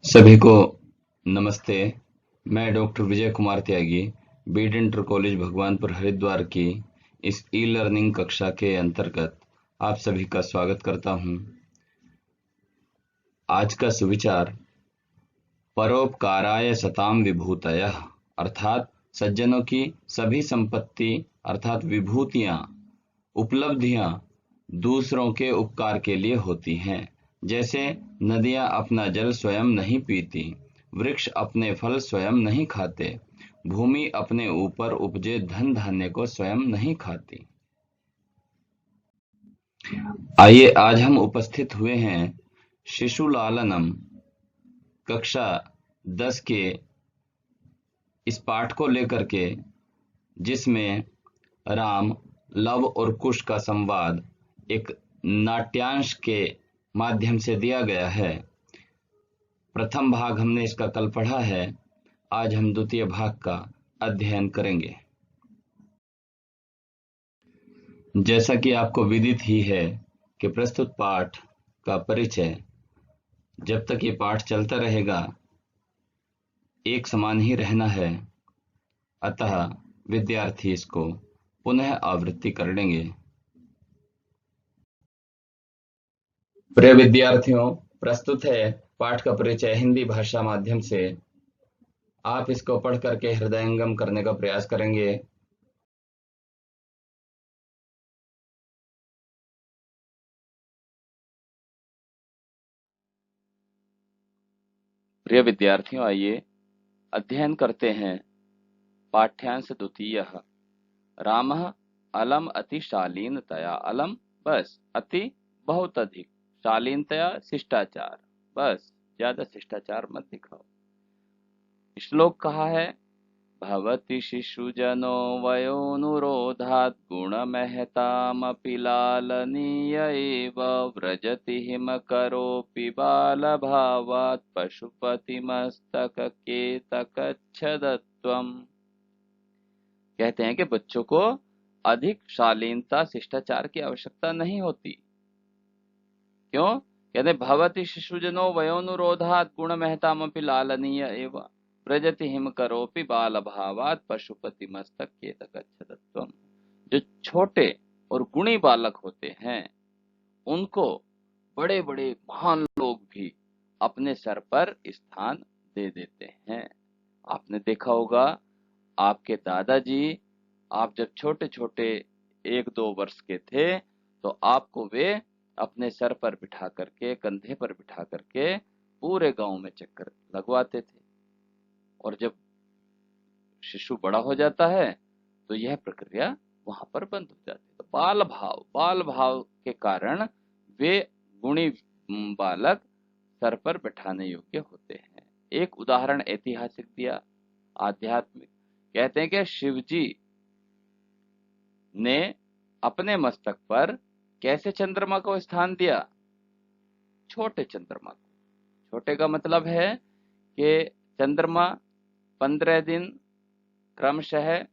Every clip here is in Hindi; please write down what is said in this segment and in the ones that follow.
सभी को नमस्ते। मैं डॉक्टर विजय कुमार त्यागी, बीड इंटर कॉलेज भगवानपुर हरिद्वार की इस ई लर्निंग कक्षा के अंतर्गत आप सभी का स्वागत करता हूं। आज का सुविचार परोपकाराय सताम विभूतयः, अर्थात सज्जनों की सभी संपत्ति अर्थात विभूतियां, उपलब्धियां दूसरों के उपकार के लिए होती हैं। जैसे नदियां अपना जल स्वयं नहीं पीती, वृक्ष अपने फल स्वयं नहीं खाते, भूमि अपने ऊपर उपजे धन धान्य को स्वयं नहीं खाती। आइए आज हम उपस्थित हुए हैं शिशु लालनम कक्षा 10 के इस पाठ को लेकर के, जिसमें राम, लव और कुश का संवाद एक नाट्यांश के माध्यम से दिया गया है। प्रथम भाग हमने इसका कल पढ़ा है, आज हम द्वितीय भाग का अध्ययन करेंगे। जैसा कि आपको विदित ही है कि प्रस्तुत पाठ का परिचय, जब तक ये पाठ चलता रहेगा एक समान ही रहना है, अतः विद्यार्थी इसको पुनः आवृत्ति कर लेंगे। प्रिय विद्यार्थियों, प्रस्तुत है पाठ का परिचय हिंदी भाषा माध्यम से। आप इसको पढ़ करके हृदयंगम करने का प्रयास करेंगे। प्रिय विद्यार्थियों, आइए अध्ययन करते हैं पाठ्यांश द्वितीयः। रामः अलम अति शालीनतया, अलम बस, अति बहुत अधिक, शालीनतया शिष्टाचार, बस ज्यादा शिष्टाचार मत दिखाओ। श्लोक कहा है, भवति शिशुजनो वयोनुरोधात् गुणमहतामपि लालनीय एव, व्रजति हिमकरोऽपि बालभावात् पशुपतिमस्तककेतकच्छदत्वम्। कहते हैं कि बच्चों को अधिक शालीनता शिष्टाचार की आवश्यकता नहीं होती। क्यों? कहते भवति शिशुजनो वयोनुरोधात् गुणमहतामपि लालनीय एव, व्रजति हिमकरोऽपि बालभावात् पशुपति मस्तक केतकच्छदत्वम्। जो छोटे और गुणी बालक होते हैं उनको बड़े बड़े महान लोग भी अपने सर पर स्थान दे देते हैं। आपने देखा होगा, आपके दादाजी, आप जब छोटे छोटे 1-2 वर्ष के थे तो आपको वे अपने सर पर बिठा करके, कंधे पर बिठा करके पूरे गांव में चक्कर लगवाते थे। और जब शिशु बड़ा हो जाता है तो यह प्रक्रिया वहां पर बंद हो जाती है। तो बाल भाव के कारण वे गुणी बालक सर पर बैठाने योग्य होते हैं। एक उदाहरण ऐतिहासिक दिया, आध्यात्मिक। कहते हैं कि शिव जी ने अपने मस्तक पर कैसे चंद्रमा को स्थान दिया? छोटे चंद्रमा को। छोटे का मतलब है कि चंद्रमा 15 दिन क्रमशः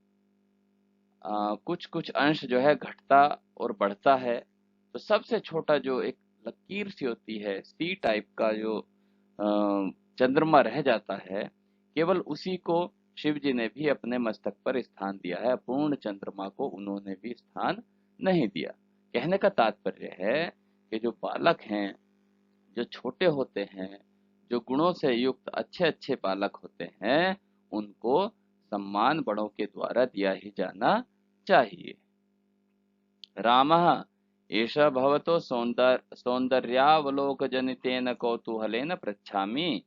कुछ कुछ अंश जो है घटता और बढ़ता है। तो सबसे छोटा जो एक लकीर सी होती है, सी टाइप का जो चंद्रमा रह जाता है, केवल उसी को शिव जी ने भी अपने मस्तक पर स्थान दिया है। पूर्ण चंद्रमा को उन्होंने भी स्थान नहीं दिया। कहने का तात्पर्य है कि जो बालक हैं, जो छोटे होते हैं, जो गुणों से युक्त अच्छे अच्छे बालक होते हैं, उनको सम्मान बड़ों के द्वारा दिया ही जाना चाहिए। रामः एष भवतो सौन्दर्यावलोकजनितेन कौतूहलेन पृच्छामि,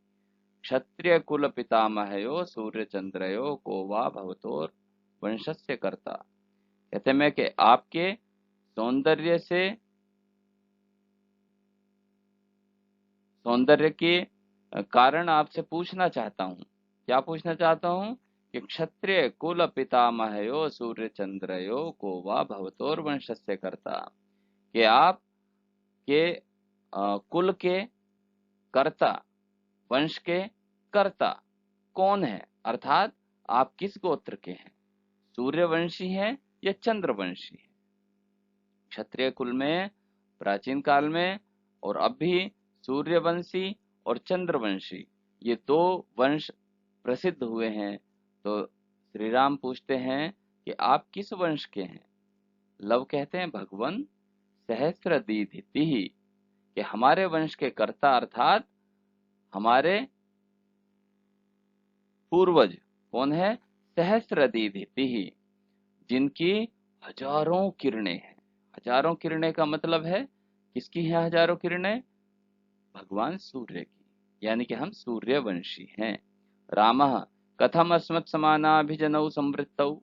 क्षत्रिय कुल पितामहयो सूर्यचंद्रयो को वा भवतोर वंशस्य कर्ता। कहते मैं कि आपके सौंदर्य के कारण आपसे पूछना चाहता हूँ। क्या पूछना चाहता हूँ? कि क्षत्रिय कुल पितामहयो सूर्यचंद्रयो को वा भवतोर वंशस्य कर्ता, कि आप के कुल के कर्ता, वंश के कर्ता कौन है, अर्थात आप किस गोत्र के हैं? सूर्यवंशी हैं या चंद्रवंशी हैं? क्षत्रिय कुल में प्राचीन काल में और अब भी सूर्यवंशी और चंद्रवंशी, ये दो वंश प्रसिद्ध हुए हैं। तो श्री राम पूछते हैं कि आप किस वंश के हैं? लव कहते हैं भगवन सहस्रदीधिति, कि हमारे वंश के कर्ता अर्थात हमारे पूर्वज कौन है? सहस्रदीधिति, जिनकी हजारों किरणें हैं। हजारों किरणें का मतलब है किसकी है हजारों किरणें? भगवान सूर्य की, यानी कि हम सूर्यवंशी हैं। रामः कथम अस्मत् समानाभिजनौ संवृत्तौ,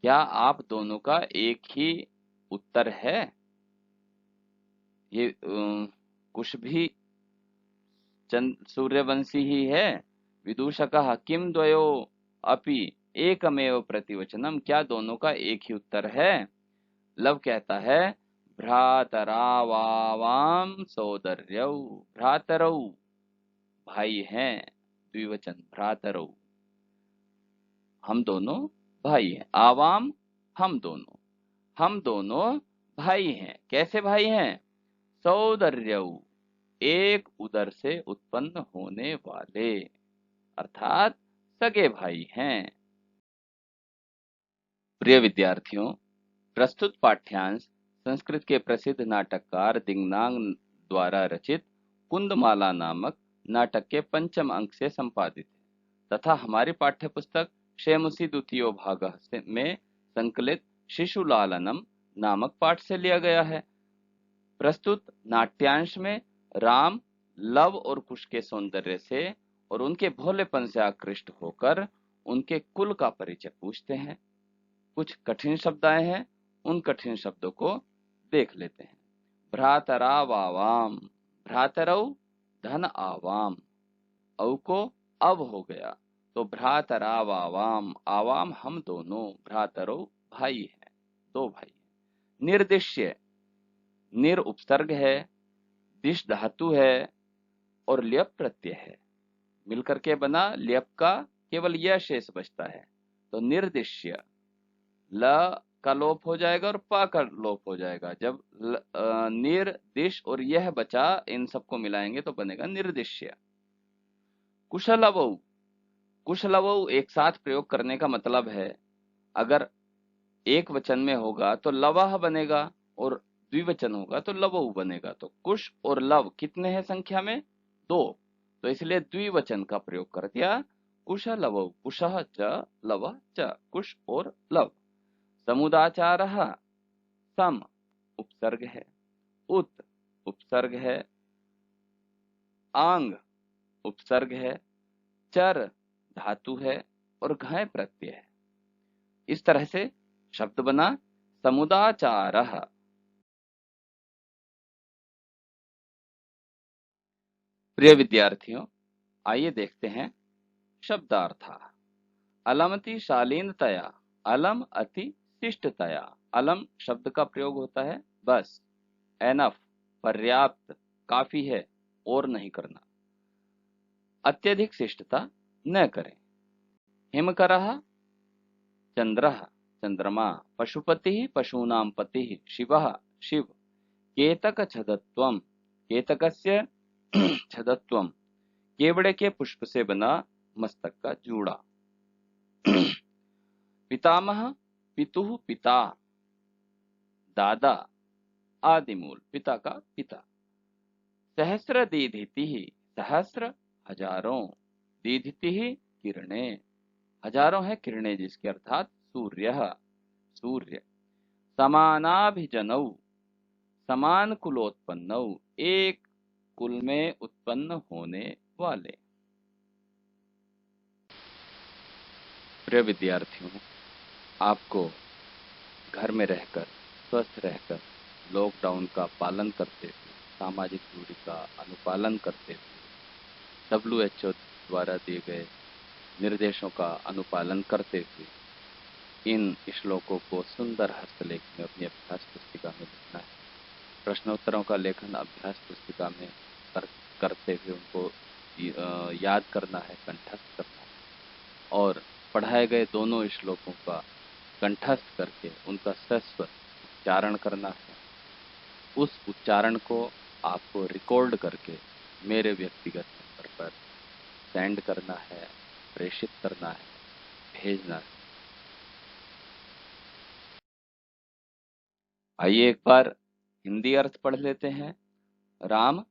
क्या आप दोनों का एक ही उत्तर है? ये कुछ भी सूर्यवंशी ही है। विदूषकः किम द्वयो अपि एकमेव प्रतिवचनम, क्या दोनों का एक ही उत्तर है? लव कहता है भ्रातरावाम सोदर्यौ, भ्रातरौ भाई हैं, द्विवचन भ्रातरौ, हम दोनों भाई हैं। आवाम हम दोनों भाई हैं। कैसे भाई हैं? सौदर्यौ एक उदर से उत्पन्न होने वाले, अर्थात सगे भाई हैं। प्रिय विद्यार्थियों, प्रस्तुत पाठ्यांश संस्कृत के प्रसिद्ध नाटककार दिंगनांग द्वारा रचित कुंदमाला नामक नाटक के 5म अंक से संपादित है तथा हमारी पाठ्य पुस्तक क्षेमुसी द्वितीयो भाग में संकलित शिशुलालनम नामक पाठ से लिया गया है। प्रस्तुत नाट्यांश में राम लव और कुश के सौंदर्य से और उनके भोलेपन से आकृष्ट होकर उनके कुल का परिचय पूछते हैं। कुछ कठिन शब्द आए हैं, उन कठिन शब्दों को देख लेते हैं। भ्रातरावाम, भ्रातरौ धन आवाम, औ को अब हो गया तो भ्रातरावाम, आवाम हम दोनों, भ्रातरौ भाई है, दो भाई है। निर्दिश्य, निर उपसर्ग है, दिश धातु है और ल्यप प्रत्यय है, मिलकर के बना ल्यप का केवल यह शेष बचता है। तो निर्दिश्य, ल का लोप हो जाएगा और पा का लोप हो जाएगा। जब निर, दिश और यह बचा, इन सबको मिलाएंगे तो बनेगा निर्दिश्य। कुशलवौ, कुशलवौ एक साथ प्रयोग करने का मतलब है अगर एक वचन में होगा तो लवह बनेगा और द्विवचन होगा तो लवौ बनेगा। तो कुश और लव कितने हैं संख्या में? 2, तो इसलिए द्विवचन का प्रयोग कर दिया। कुशलवौ, कुशः च लवः च, कुश और लव। समुदाचारः, सम उपसर्ग है, उत उपसर्ग है, आंग उपसर्ग है, चर धातु है और घय प्रत्यय है। इस तरह से शब्द बना समुदाचारः। प्रिय विद्यार्थियों, आइए देखते हैं शब्दार्थ। अलमति शालीनतया, अलम अति शिष्टतया। अलम शब्द का प्रयोग होता है बस, एनफ पर्याप्त, काफी है और नहीं करना। अत्यधिक शिष्टता न करें। हिमकरः चंद्रः चंद्रमा, पशुपतिः पशूनां पतिः शिवः शिव। केतक छदत्वम, केतकस्य छदत्वम, केवड़े के पुष्प से बना मस्तक का जूड़ा। पितामह पितुः पिता, दादा आदिमूल, पिता का पिता। सहस्र दीधिति, सहस्र हजारों, दीधिति किरणें, हजारों है किरणें जिसके अर्थात सूर्य, सूर्य। समानाभिजनौ, समान कुलोत्पन्नौ, एक कुल में उत्पन्न होने वाले। प्रिय विद्यार्थियों, आपको घर में रहकर, स्वस्थ रहकर, लॉकडाउन का पालन करते हुए, सामाजिक दूरी का अनुपालन करते हुए, WHO द्वारा दिए गए निर्देशों का अनुपालन करते हुए इन श्लोकों को सुंदर हस्तलेख में अपनी अभ्यास पुस्तिका में लिखना है। प्रश्नोत्तरों का लेखन अभ्यास पुस्तिका में करते हुए उनको याद करना है, कंठस्थ करना है और पढ़ाए गए दोनों श्लोकों का कंठस्थ करके उनका सस्वर उच्चारण करना है। उस उच्चारण को आपको रिकॉर्ड करके मेरे व्यक्तिगत नंबर पर सेंड करना है, प्रेषित करना है, भेजना है। आइए एक बार हिंदी अर्थ पढ़ लेते हैं। राम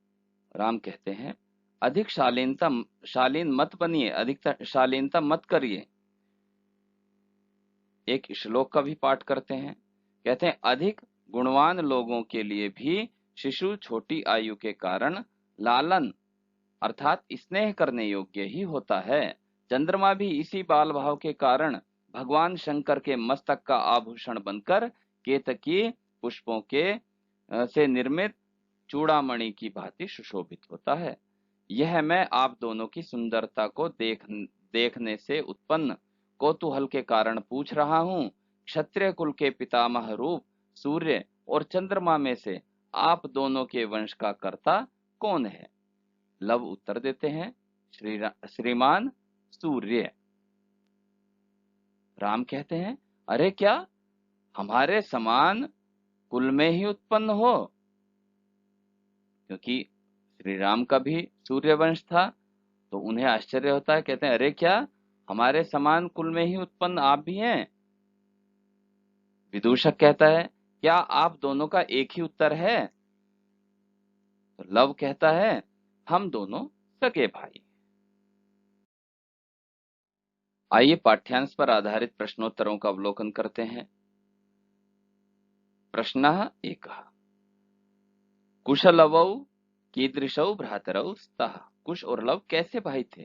राम कहते हैं, अधिक शालीन मत बनिए, अधिक शालीनता मत करिए। एक श्लोक का भी पाठ करते हैं। कहते हैं, अधिक गुणवान लोगों के लिए भी शिशु छोटी आयु के कारण लालन अर्थात स्नेह करने योग्य ही होता है। चंद्रमा भी इसी बाल भाव के कारण भगवान शंकर के मस्तक का आभूषण बनकर केतकी पुष्पों के से निर्मित चूड़ामणि की भांति सुशोभित होता है। यह मैं आप दोनों की सुंदरता को देखने से उत्पन्न कौतूहल के कारण पूछ रहा हूँ। क्षत्रिय कुल के पितामह रूप सूर्य और चंद्रमा में से आप दोनों के वंश का कर्ता कौन है? लव उत्तर देते हैं, श्रीमान सूर्य। राम कहते हैं, अरे क्या हमारे समान कुल में ही उत्पन्न हो? क्योंकि श्री राम का भी सूर्य वंश था, तो उन्हें आश्चर्य होता है। कहते हैं, अरे क्या हमारे समान कुल में ही उत्पन्न आप भी हैं? विदूषक कहता है, क्या आप दोनों का एक ही उत्तर है? तो लव कहता है, हम दोनों सगे भाई। आइए पाठ्यांश पर आधारित प्रश्नोत्तरों का अवलोकन करते हैं। प्रश्नः एकः, कुशलवौ कीदृशौ भ्रातरौ स्तः। कुश और लव कैसे भाई थे?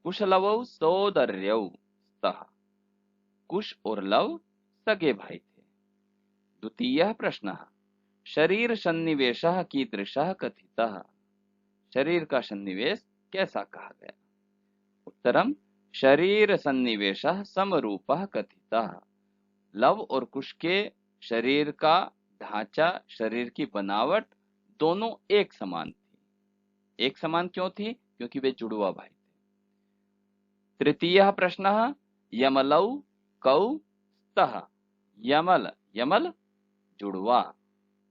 कुशलवौ सोदर्यौ स्तः। कुश और लव सगे भाई थे। द्वितीयः प्रश्नः, शरीर सन्निवेशः कीदृशः कथितः। शरीर का सन्निवेश कैसा कहा गया? उत्तरम, शरीर सन्निवेशः समरूपः कथितः। लव और कुश के शरीर का ढांचा, शरीर की बनावट दोनों एक समान थी। एक समान क्यों थी? क्योंकि वे जुड़वा भाई थे। तृतीयः प्रश्नः, यमलौ कौ स्तः। यमल यमल जुड़वा,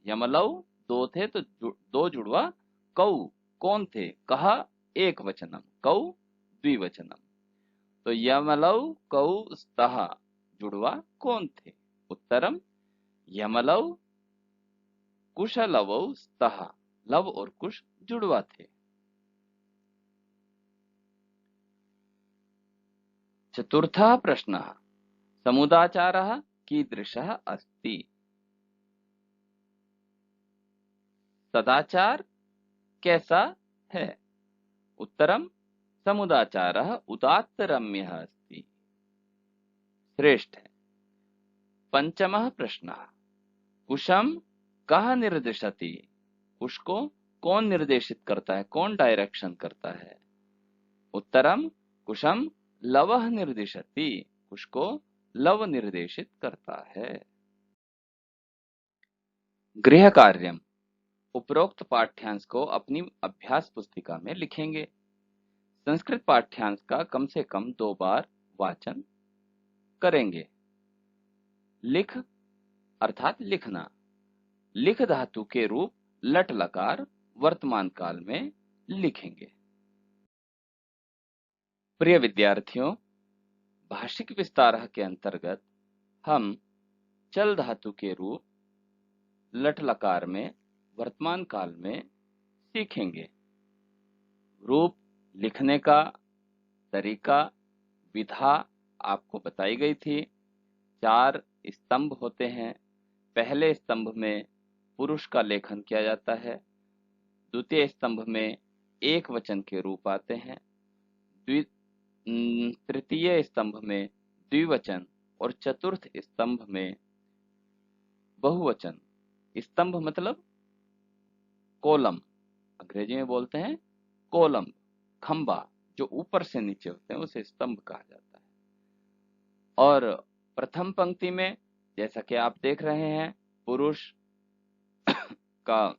यमलौ दो थे तो दो जुड़वा। कौ कौन थे? कहा एक वचनम, कौ द्विवचनम। तो यमलौ कौ स्तः जुड़वा कौन थे? उत्तरम, यमलौ कुशलवौ स्तः। लव और कुश जुड़वा थे। चतुर्थः प्रश्नः, समुदाचारः कीदृशः अस्ति। सदाचार कैसा है? उत्तरम, समुदाचारः उदात्तरम्यः अस्ति, श्रेष्ठ है। पंचमः प्रश्नः, कुशम कः निर्दिशति। कुश को कौन निर्देशित करता है, कौन डायरेक्शन करता है? उत्तरम, कुशम लवः निर्दिशति। कुश को लव निर्देशित करता है। गृह कार्यम, उपरोक्त पाठ्यांश को अपनी अभ्यास पुस्तिका में लिखेंगे। संस्कृत पाठ्यांश का कम से कम 2 बार वाचन करेंगे। लिख अर्थात लिखना, लिख धातु के रूप लट लकार वर्तमान काल में लिखेंगे। प्रिय विद्यार्थियों, भाषिक विस्तार के अंतर्गत हम चल धातु के रूप लट लकार में वर्तमान काल में सीखेंगे। रूप लिखने का तरीका, विधा आपको बताई गई थी। 4 स्तंभ होते हैं। पहले स्तंभ में पुरुष का लेखन किया जाता है। द्वितीय स्तंभ में एक वचन के रूप आते हैं। तृतीय स्तंभ में द्विवचन और चतुर्थ स्तंभ में बहुवचन। स्तंभ मतलब कॉलम, अंग्रेजी में बोलते हैं कॉलम, खंबा जो ऊपर से नीचे होते हैं उसे स्तंभ कहा जाता है। और प्रथम पंक्ति में जैसा कि आप देख रहे हैं, पुरुष का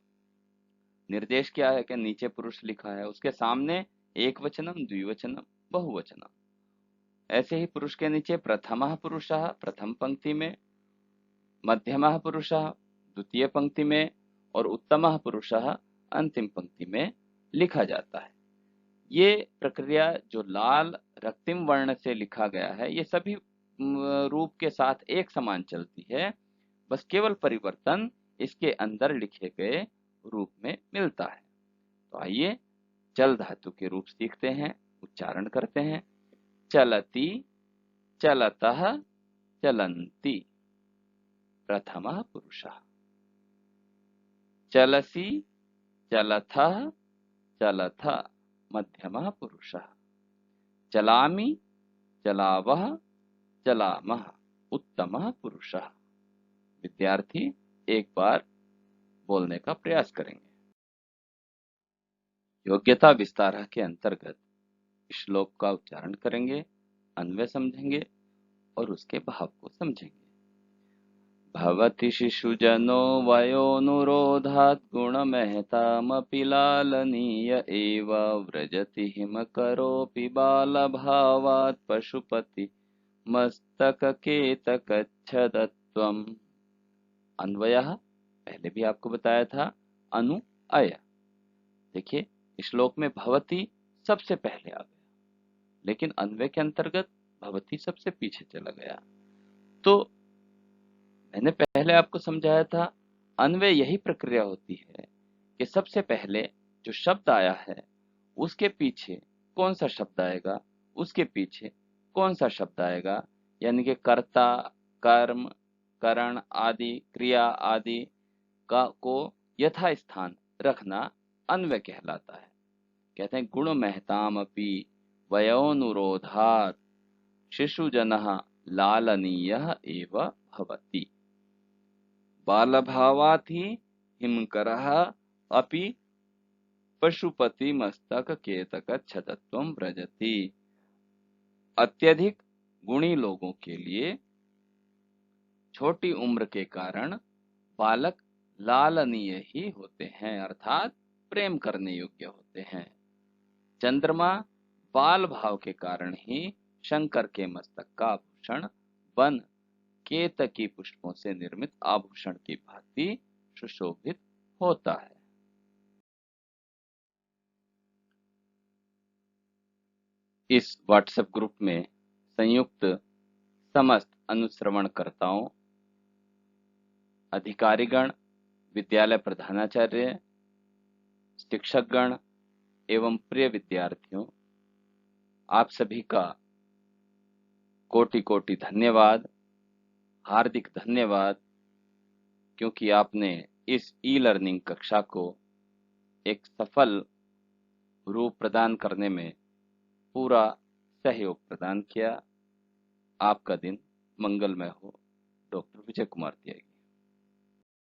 निर्देश क्या है कि नीचे पुरुष लिखा है, उसके सामने एक वचनम, द्विवचनम, बहुवचनम। ऐसे ही पुरुष के नीचे प्रथमः पुरुषः प्रथम पंक्ति में, मध्यमः पुरुषः द्वितीय पंक्ति में और उत्तमः पुरुषः अंतिम पंक्ति में लिखा जाता है। ये प्रक्रिया जो लाल रक्तिम वर्ण से लिखा गया है, ये सभी रूप के साथ एक समान चलती है, बस केवल परिवर्तन इसके अंदर लिखे गए रूप में मिलता है। तो आइए चल धातु के रूप सीखते हैं, उच्चारण करते हैं। चलति, चलतः, चलन्ति। प्रथमः पुरुषः। चलसि, चलथः, चलथ। मध्यमः पुरुषः। चलामि, चलावः, चलामः। उत्तमः पुरुषः। विद्यार्थी एक बार बोलने का प्रयास करेंगे। योग्यता विस्तार के अंतर्गत श्लोक का उच्चारण करेंगे, अन्वय समझेंगे और उसके भाव को समझेंगे। भवति शिशुजनो वयोनुरोधात् गुणमहतामपि लालनीय एव व्रजति हिमकरोऽपि बालभावात् पशुपति मस्तककेतकच्छदत्वम्। अन्वयः पहले भी आपको बताया था, अनु अय। देखिए श्लोक में भवति सबसे पहले आ गया, लेकिन अन्वय के अंतर्गत भवति सबसे पीछे चला गया। तो मैंने पहले आपको समझाया था, अन्वय यही प्रक्रिया होती है कि सबसे पहले जो शब्द आया है उसके पीछे कौन सा शब्द आएगा, उसके पीछे कौन सा शब्द आएगा, यानी कि कर्ता, कर्म, करण आदि, क्रिया आदि को यथा स्थान रखना अन्वय कहलाता है। कहते हैं गुण महताम अपि वयोनुरोधात् शिशुजनः लालनीयः एव भवति। बालभावात् ही हिमकरः अपि पशुपति मस्तक केतक छदत्वं व्रजति। अत्यधिक गुणी लोगों के लिए छोटी उम्र के कारण बालक लालनीय ही होते हैं, अर्थात प्रेम करने योग्य होते हैं। चंद्रमा बाल भाव के कारण ही शंकर के मस्तक का आभूषण बन केतकी पुष्पों से निर्मित आभूषण की भांति सुशोभित होता है। इस व्हाट्सएप ग्रुप में संयुक्त समस्त अनुश्रवणकर्ताओं, अधिकारीगण, विद्यालय प्रधानाचार्य, शिक्षकगण एवं प्रिय विद्यार्थियों, आप सभी का कोटि कोटि धन्यवाद, हार्दिक धन्यवाद, क्योंकि आपने इस ई लर्निंग कक्षा को एक सफल रूप प्रदान करने में पूरा सहयोग प्रदान किया। आपका दिन मंगलमय हो। डॉक्टर विजय कुमार त्यागी।